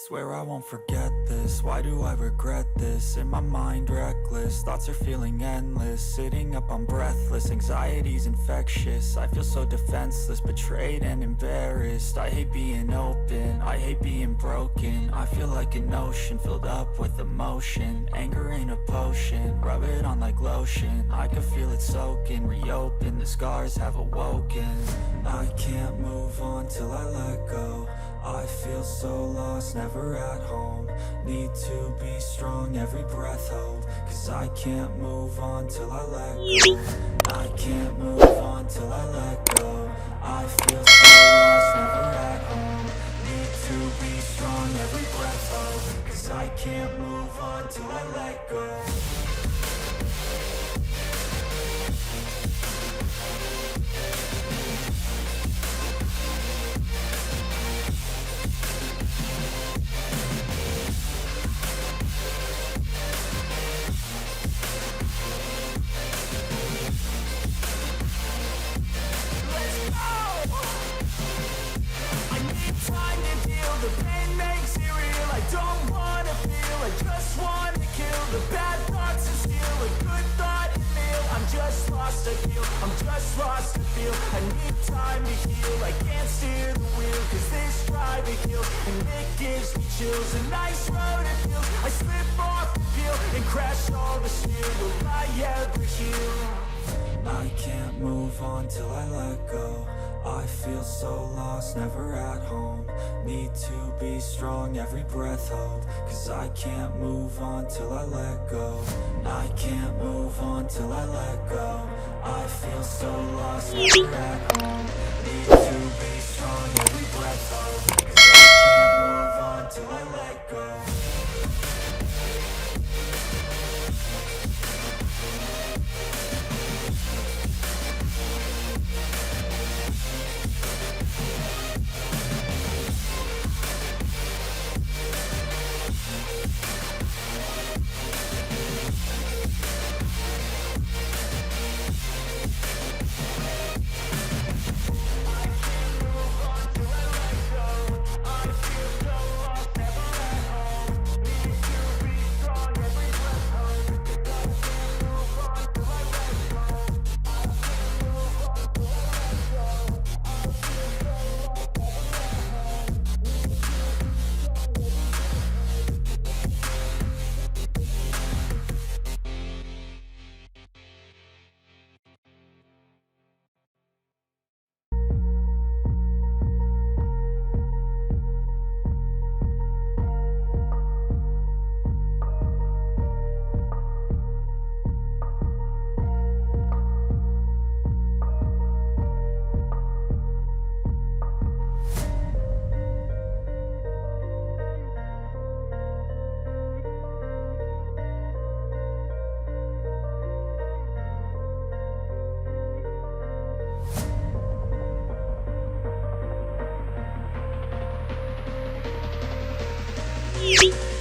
Swear I won't forget this, why do I regret this? In my mind reckless, thoughts are feeling endless. Sitting up, I'm breathless, anxiety's infectious. I feel so defenseless, betrayed and embarrassed. I hate being open, I hate being broken. I feel like an ocean filled up with emotion. Anger ain't a potion, rub it on like lotion. I can feel it soaking, reopen, the scars have awoken. I can't move on till I let go. I feel so lost, never at home. Need to be strong, every breath hold. Cause I can't move on till I let go. I can't move on till I let go. I feel so lost, never at home. Need to be strong, every breath hold. Cause I can't move on till I let go. Time to heal, the pain makes it real. I don't wanna feel, I just wanna kill the bad thoughts and steal a good thought and feel. I'm just lost, I feel, I'm just lost, I feel. I need time to heal, I can't steer the wheel. Cause this drive it kills, and it gives me chills. A nice road it feels, I slip off the peel and crash all the steel. Will I ever heal? I can't move on till I let go. I feel so lost, never at home. Need to be strong, every breath hold. Cause I can't move on till I let go. I can't move on till I let go. I feel so lost, never at home. Need to be strong, every breath hold. Cause I can't move on till I let go. Yeet.